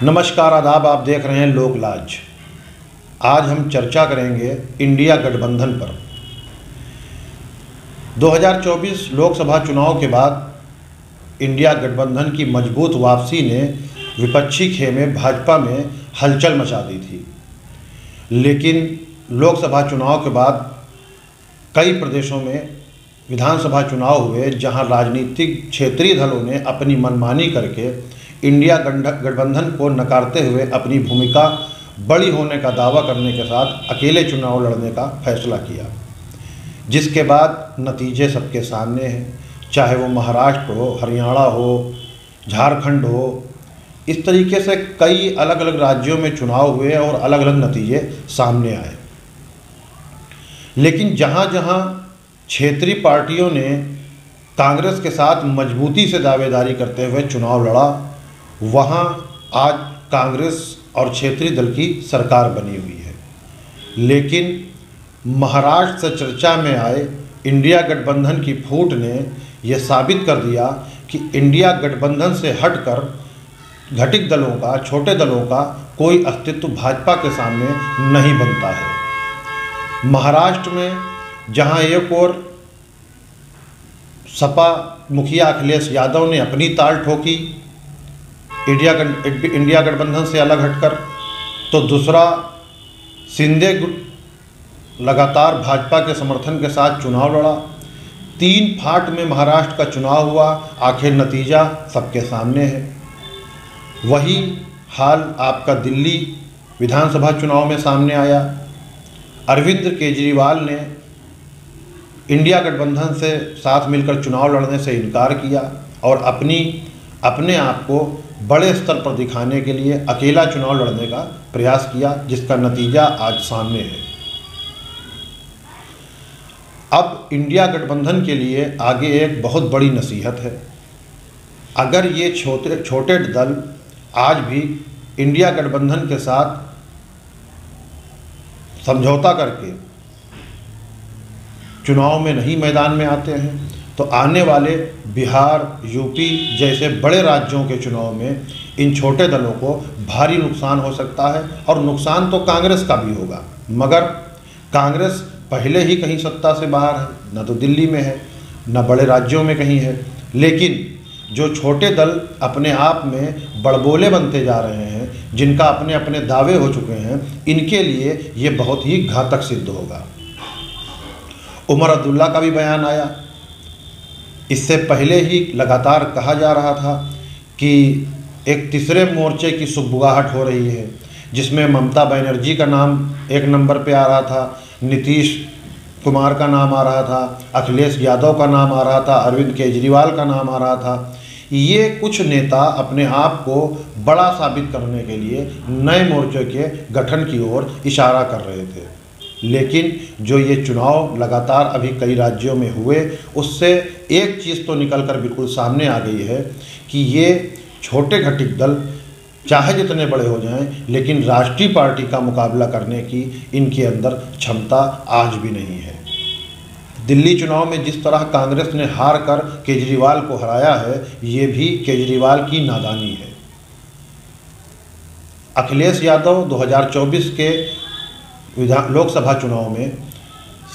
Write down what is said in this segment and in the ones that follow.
नमस्कार आदाब, आप देख रहे हैं लोकलाज। आज हम चर्चा करेंगे इंडिया गठबंधन पर। 2024 लोकसभा चुनाव के बाद इंडिया गठबंधन की मजबूत वापसी ने विपक्षी खेमे भाजपा में हलचल मचा दी थी। लेकिन लोकसभा चुनाव के बाद कई प्रदेशों में विधानसभा चुनाव हुए, जहां राजनीतिक क्षेत्रीय दलों ने अपनी मनमानी करके इंडिया गठबंधन को नकारते हुए अपनी भूमिका बड़ी होने का दावा करने के साथ अकेले चुनाव लड़ने का फैसला किया, जिसके बाद नतीजे सबके सामने हैं। चाहे वो महाराष्ट्र हो, हरियाणा हो, झारखंड हो, इस तरीके से कई अलग अलग राज्यों में चुनाव हुए और अलग अलग नतीजे सामने आए। लेकिन जहाँ जहाँ क्षेत्रीय पार्टियों ने कांग्रेस के साथ मजबूती से दावेदारी करते हुए चुनाव लड़ा, वहाँ आज कांग्रेस और क्षेत्रीय दल की सरकार बनी हुई है। लेकिन महाराष्ट्र से चर्चा में आए इंडिया गठबंधन की फूट ने यह साबित कर दिया कि इंडिया गठबंधन से हटकर घटक दलों का, छोटे दलों का कोई अस्तित्व भाजपा के सामने नहीं बनता है। महाराष्ट्र में जहां एक और सपा मुखिया अखिलेश यादव ने अपनी ताल ठोकी इंडिया गठबंधन से अलग हटकर, तो दूसरा शिंदे गुट लगातार भाजपा के समर्थन के साथ चुनाव लड़ा। 3 फाट में महाराष्ट्र का चुनाव हुआ, आखिर नतीजा सबके सामने है। वही हाल आपका दिल्ली विधानसभा चुनाव में सामने आया। अरविंद केजरीवाल ने इंडिया गठबंधन से साथ मिलकर चुनाव लड़ने से इनकार किया और अपने आप को बड़े स्तर पर दिखाने के लिए अकेला चुनाव लड़ने का प्रयास किया, जिसका नतीजा आज सामने है। अब इंडिया गठबंधन के लिए आगे एक बहुत बड़ी नसीहत है। अगर ये छोटे दल आज भी इंडिया गठबंधन के साथ समझौता करके चुनाव में नहीं मैदान में आते हैं, तो आने वाले बिहार, यूपी जैसे बड़े राज्यों के चुनाव में इन छोटे दलों को भारी नुकसान हो सकता है। और नुकसान तो कांग्रेस का भी होगा, मगर कांग्रेस पहले ही कहीं सत्ता से बाहर है, न तो दिल्ली में है, न बड़े राज्यों में कहीं है। लेकिन जो छोटे दल अपने आप में बड़बोले बनते जा रहे हैं, जिनका अपने अपने दावे हो चुके हैं, इनके लिए ये बहुत ही घातक सिद्ध होगा। उमर अब्दुल्ला का भी बयान आया। इससे पहले ही लगातार कहा जा रहा था कि एक तीसरे मोर्चे की सुगबुगाहट हो रही है, जिसमें ममता बनर्जी का नाम एक नंबर पे आ रहा था, नीतीश कुमार का नाम आ रहा था, अखिलेश यादव का नाम आ रहा था, अरविंद केजरीवाल का नाम आ रहा था। ये कुछ नेता अपने आप को बड़ा साबित करने के लिए नए मोर्चे के गठन की ओर इशारा कर रहे थे। लेकिन जो ये चुनाव लगातार अभी कई राज्यों में हुए, उससे एक चीज़ तो निकलकर बिल्कुल सामने आ गई है कि ये छोटे घटक दल चाहे जितने बड़े हो जाएं, लेकिन राष्ट्रीय पार्टी का मुकाबला करने की इनके अंदर क्षमता आज भी नहीं है। दिल्ली चुनाव में जिस तरह कांग्रेस ने हार कर केजरीवाल को हराया है, ये भी केजरीवाल की नादानी है। अखिलेश यादव 2024 के लोकसभा चुनाव में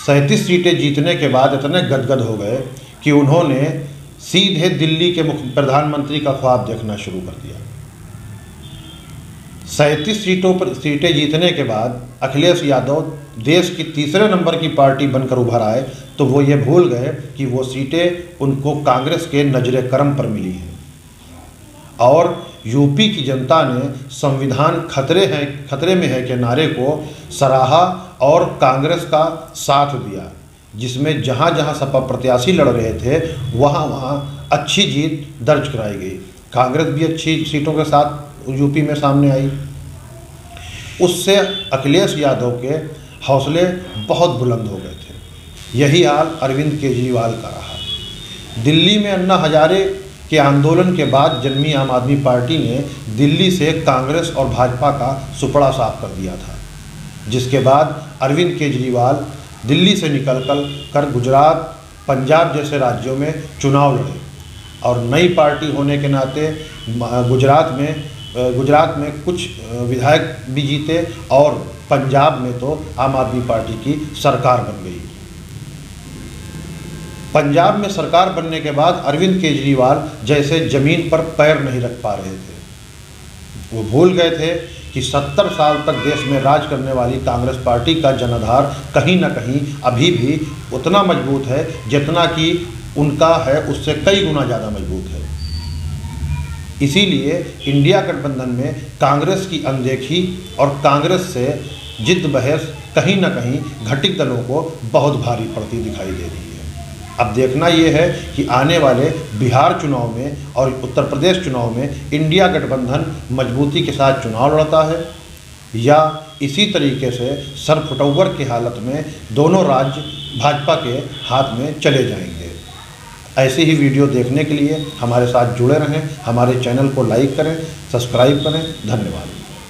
37 सीटें जीतने के बाद इतने गदगद हो गए कि उन्होंने सीधे दिल्ली के प्रधानमंत्री का ख्वाब देखना शुरू कर दिया। 37 सीटें जीतने के बाद अखिलेश यादव देश की तीसरे नंबर की पार्टी बनकर उभर आए, तो वो ये भूल गए कि वो सीटें उनको कांग्रेस के नजरे करम पर मिली हैं। और यूपी की जनता ने संविधान खतरे में है के नारे को सराहा और कांग्रेस का साथ दिया, जिसमें जहाँ जहाँ सपा प्रत्याशी लड़ रहे थे, वहाँ अच्छी जीत दर्ज कराई गई। कांग्रेस भी अच्छी सीटों के साथ यूपी में सामने आई। उससे अखिलेश यादव के हौसले बहुत बुलंद हो गए थे। यही हाल अरविंद केजरीवाल का रहा। दिल्ली में अन्ना हजारे के आंदोलन के बाद जन्मी आम आदमी पार्टी ने दिल्ली से कांग्रेस और भाजपा का सुपड़ा साफ कर दिया था, जिसके बाद अरविंद केजरीवाल दिल्ली से निकलकर गुजरात, पंजाब जैसे राज्यों में चुनाव लड़े और नई पार्टी होने के नाते गुजरात में गुजरात में कुछ विधायक भी जीते और पंजाब में तो आम आदमी पार्टी की सरकार बन गई। पंजाब में सरकार बनने के बाद अरविंद केजरीवाल जैसे ज़मीन पर पैर नहीं रख पा रहे थे। वो भूल गए थे कि 70 साल तक देश में राज करने वाली कांग्रेस पार्टी का जनाधार कहीं ना कहीं अभी भी उतना मजबूत है जितना कि उनका है, उससे कई गुना ज़्यादा मजबूत है। इसीलिए इंडिया गठबंधन में कांग्रेस की अनदेखी और कांग्रेस से जिद बहस कहीं ना कहीं घटित दलों को बहुत भारी पड़ती दिखाई दे रही है। अब देखना ये है कि आने वाले बिहार चुनाव में और उत्तर प्रदेश चुनाव में इंडिया गठबंधन मजबूती के साथ चुनाव लड़ता है या इसी तरीके से सर फुटौवर की हालत में दोनों राज्य भाजपा के हाथ में चले जाएंगे। ऐसी ही वीडियो देखने के लिए हमारे साथ जुड़े रहें, हमारे चैनल को लाइक करें, सब्सक्राइब करें। धन्यवाद।